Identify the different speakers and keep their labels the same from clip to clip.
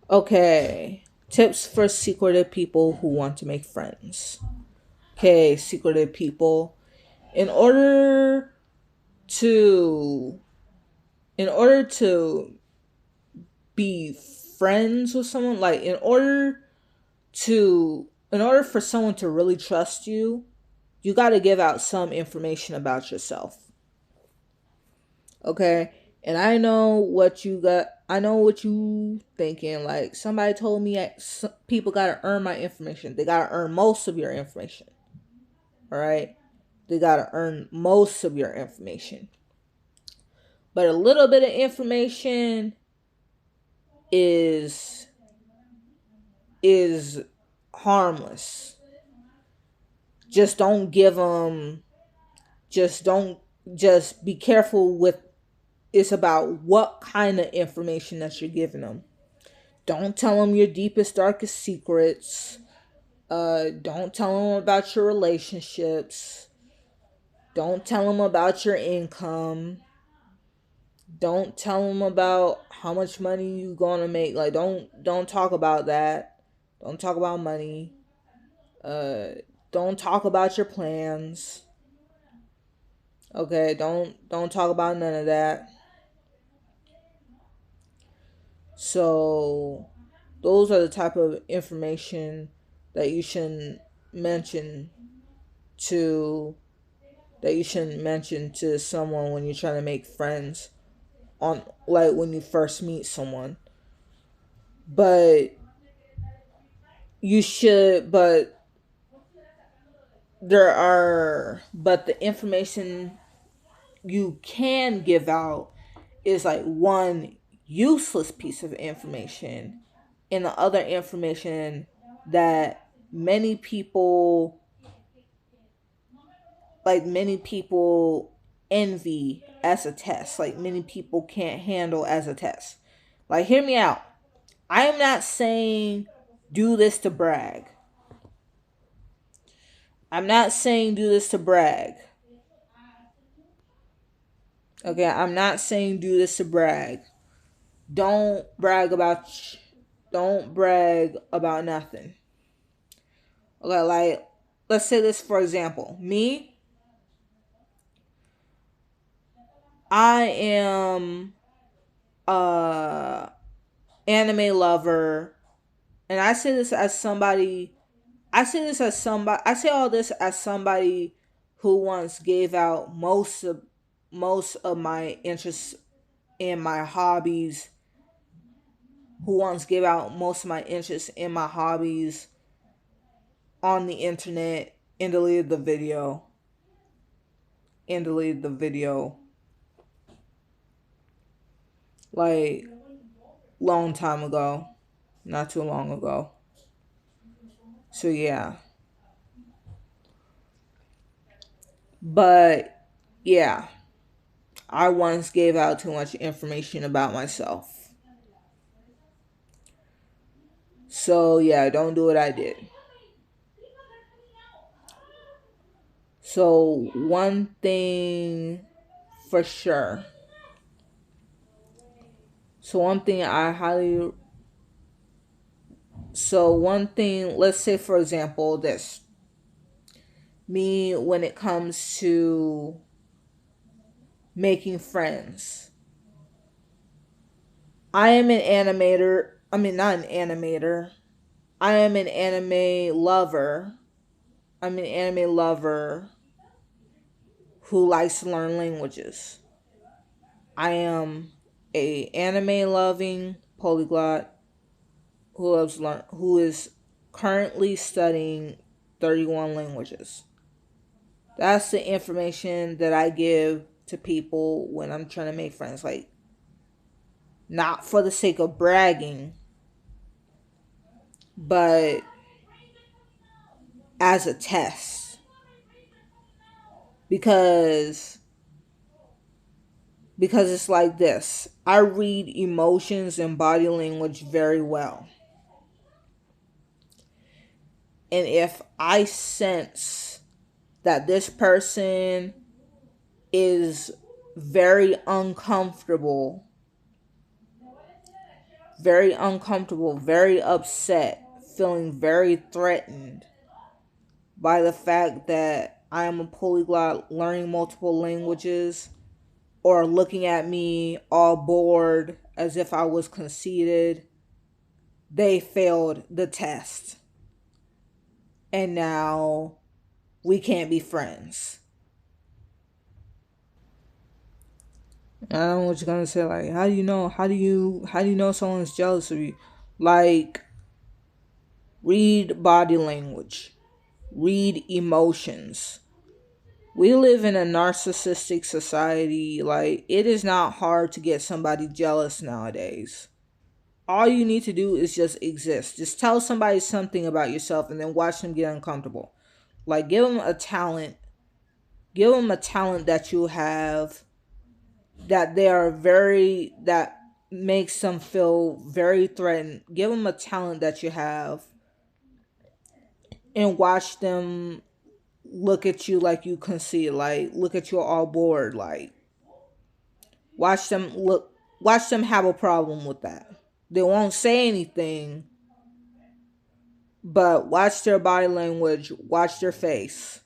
Speaker 1: Okay. Tips for secretive people who want to make friends. Okay, secretive people. In order to in order to be friends with someone, like in order for someone to really trust you, you got to give out some information about yourself. Okay? And I know what you thinking. Like, somebody told me people got to earn my information. They got to earn most of your information. All right? They got to earn most of your information. But a little bit of information is is harmless. Just don't give them just don't just be careful with it's about what kind of information that you're giving them. Don't tell them your deepest darkest secrets. Don't tell them about your relationships. Don't tell them about your income. Don't tell them about how much money you're gonna make. Like, don't talk about that. Don't talk about money. uh don't talk about your plans. Okay, don't talk about none of that. So those are the type of information that you shouldn't mention to someone when you're trying to make friends, on like when you first meet someone. But you should but the information you can give out is like one useless piece of information, and the other information that many people many people envy as a test, like many people can't handle as a test. Like, hear me out. I am not saying do this to brag. I'm not saying do this to brag. Okay, I'm not saying do this to brag. Don't brag about don't brag about nothing. Okay, like, let's say this for example. Me, I am a anime lover, and I say all this as somebody who once gave out most of my interests in my hobbies, who once gave out most of my interests in my hobbies on the internet, and deleted the video like long time ago, not too long ago. So yeah. But yeah, I once gave out too much information about myself. So yeah, don't do what I did. So one thing for sure. So one thing I highly so one thing, let's say for example this. Me, when it comes to making friends. I am an animator. I mean, not an animator. I am an anime lover. I'm an anime lover who likes to learn languages. I am a anime loving polyglot who is currently studying 31 languages. That's the information that I give to people when I'm trying to make friends. Like, not for the sake of bragging, but as a test. Because it's like this. I read emotions and body language very well. And if I sense that this person is very uncomfortable very uncomfortable, very upset, feeling very threatened by the fact that I am a polyglot learning multiple languages, or looking at me all bored as if I was conceited. They failed the test. And now we can't be friends. I don't know what you're gonna say. Like, how do you know? How do you know someone's jealous of you? Like, read body language, read emotions. We live in a narcissistic society. Like, it is not hard to get somebody jealous nowadays. All you need to do is just exist. Just tell somebody something about yourself and then watch them get uncomfortable. Like, give them a talent. Give them a talent that you have, that they are very, that makes them feel very threatened. Give them a talent that you have and watch them look at you like you concede, like look at you all bored, like watch them have a problem with that. They won't say anything, but watch their body language, watch their face.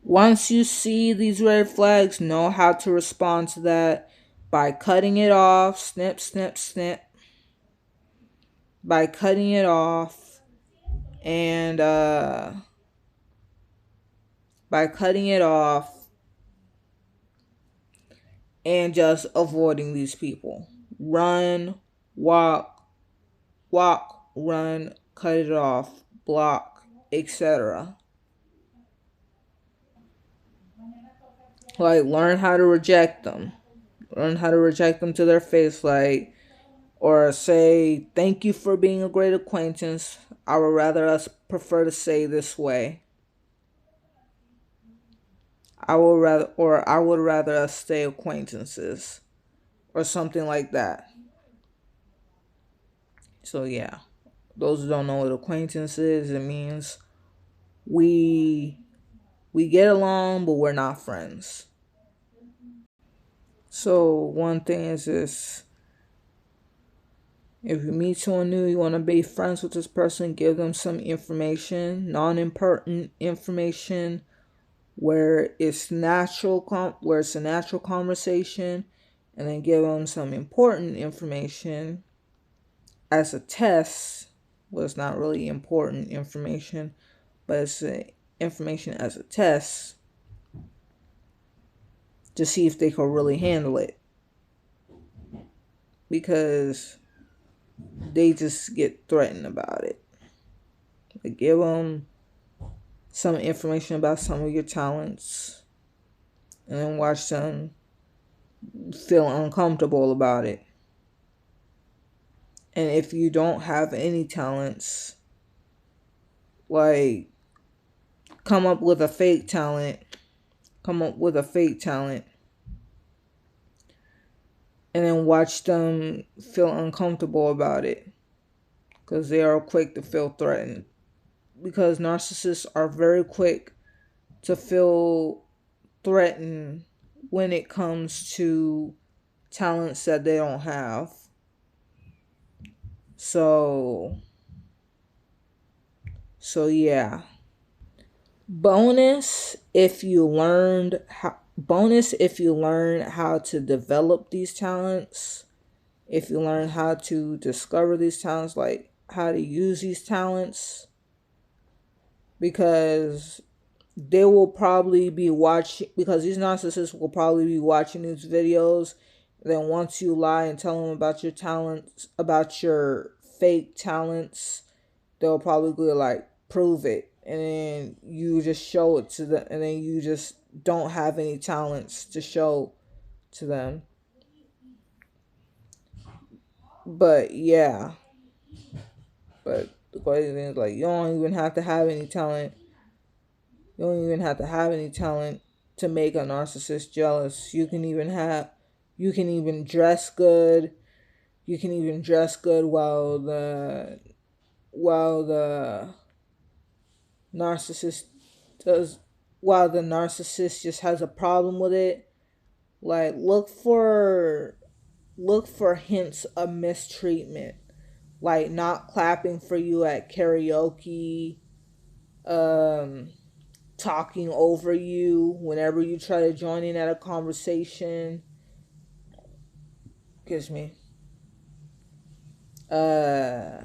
Speaker 1: Once you see these red flags, know how to respond to that by cutting it off, snip, snip, snip, by cutting it off and by cutting it off and just avoiding these people. Run, walk, walk, run, cut it off, block, etc. Like, learn how to reject them. Learn how to reject them to their face, like, or say, thank you for being a great acquaintance. I would rather us prefer to say this way. I would rather us stay acquaintances, or something like that. So yeah, those who don't know what acquaintance is, it means we we get along, but we're not friends. So one thing is this: if you meet someone new, you want to be friends with this person, give them some information, non-important information, where it's where it's a natural conversation, and then give them some important information as a test. Well, it's not really important information, but it's information as a test to see if they can really handle it, because they just get threatened about it. Like, give them some information about some of your talents and then watch them feel uncomfortable about it. And if you don't have any talents, like, come up with a fake talent. Come up with a fake talent. And then watch them feel uncomfortable about it. Because they are quick to feel threatened. Because narcissists are very quick to feel threatened when it comes to talents that they don't have. So yeah. Bonus if you learn how to develop these talents, if you learn how to discover these talents, like how to use these talents, because they will probably be watching, because these narcissists will probably be watching these videos. Then once you lie and tell them about your talents, about your fake talents, they'll probably go like, prove it, and then you just show it to them, and then you just don't have any talents to show to them. But yeah, but the crazy thing is, like, you don't even have to have any talent. You don't even have to have any talent to make a narcissist jealous. You can even dress good. You can even dress good while the narcissist does while the narcissist just has a problem with it. Like look for hints of mistreatment, like not clapping for you at karaoke, um talking over you whenever you try to join in at a conversation. Excuse me. Uh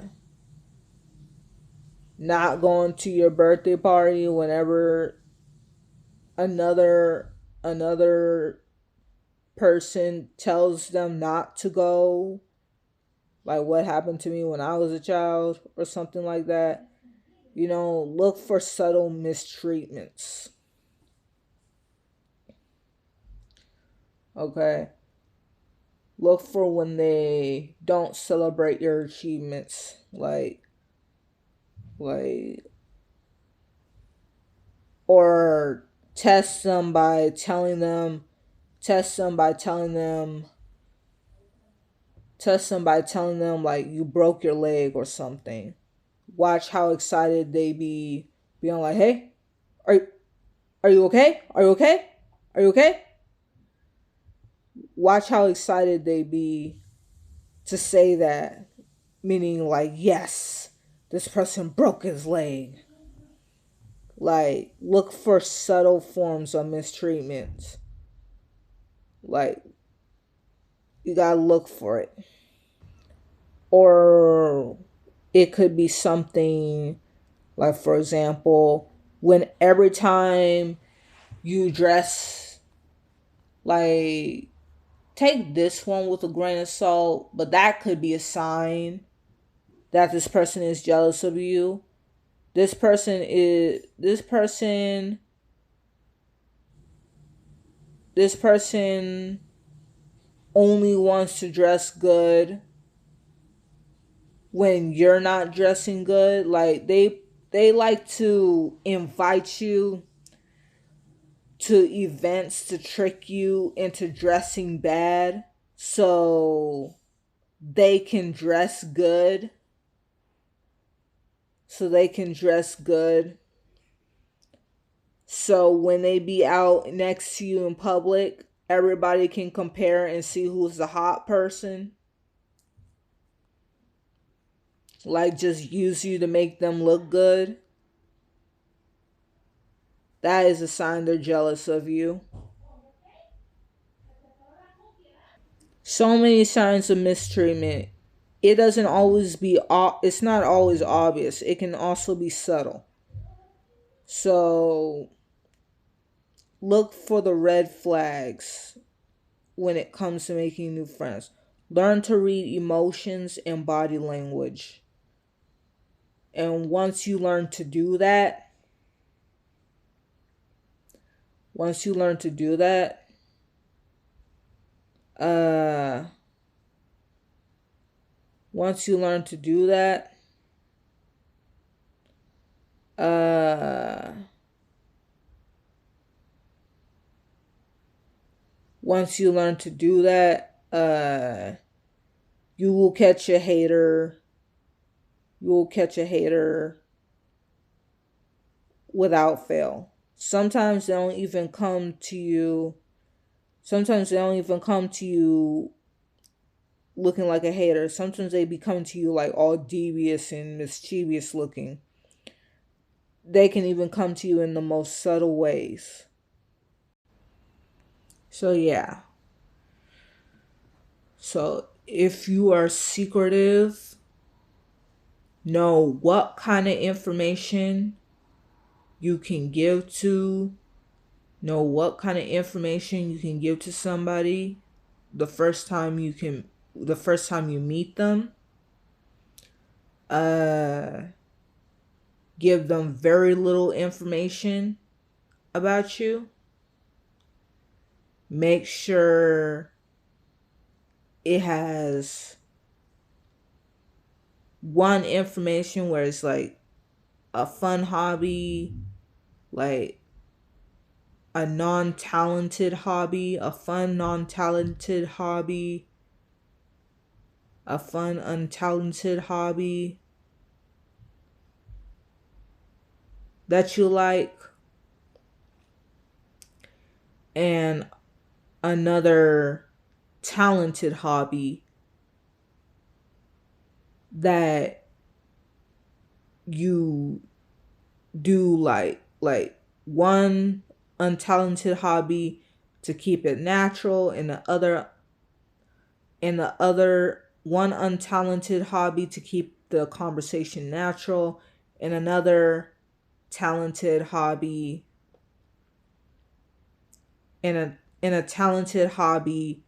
Speaker 1: Not going to your birthday party whenever another another person tells them not to go, like what happened to me when I was a child or something like that. Look for subtle mistreatments. Okay? Look for when they don't celebrate your achievements, like or test them by telling them test them by telling them test them by telling them like you broke your leg or something. Watch how excited they be, being like, "Hey, are are you okay? Are you okay? Are you okay?" Watch how excited they be to say that, meaning like, "Yes, this person broke his leg." Like, look for subtle forms of mistreatment. Like, you gotta look for it. Or it could be something like, for example, when every time you dress, like, take this one with a grain of salt, but that could be a sign that this person is jealous of you. This person only wants to dress good when you're not dressing good. Like, they like to invite you to events to trick you into dressing bad so they can dress good so they can dress good so when they be out next to you in public, everybody can compare and see who's the hot person. Like, just use you to make them look good. That is a sign they're jealous of you. So many signs of mistreatment. It doesn't always be it's not always obvious. It can also be subtle. So look for the red flags when it comes to making new friends. Learn to read emotions and body language. And once you learn to do that, uh once you learn to do that, uh once you learn to do that, you will catch a hater. You will catch a hater without fail. Sometimes they don't even come to you. Sometimes they don't even come to you looking like a hater. Sometimes they be coming to you like all devious and mischievous looking. They can even come to you in the most subtle ways. So yeah. So if you are secretive, know what kind of information you can give to, know what kind of information you can give to somebody the first time you meet them. Uh Give them very little information about you. Make sure it has one information where it's like a fun hobby, like a non-talented hobby, a fun non-talented hobby, a fun untalented hobby that you like, and another talented hobby that you do, like one untalented hobby to keep it natural, and the other one untalented hobby to keep the conversation natural, and another talented hobby and a talented hobby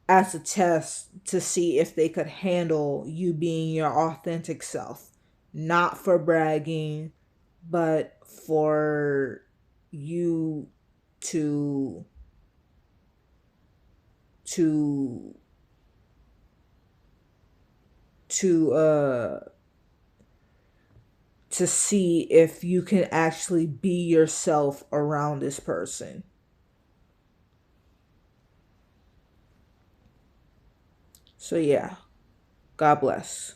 Speaker 1: as a test to see if they could handle you being your authentic self, not for bragging, but for you to to to uh to see if you can actually be yourself around this person. So yeah, God bless.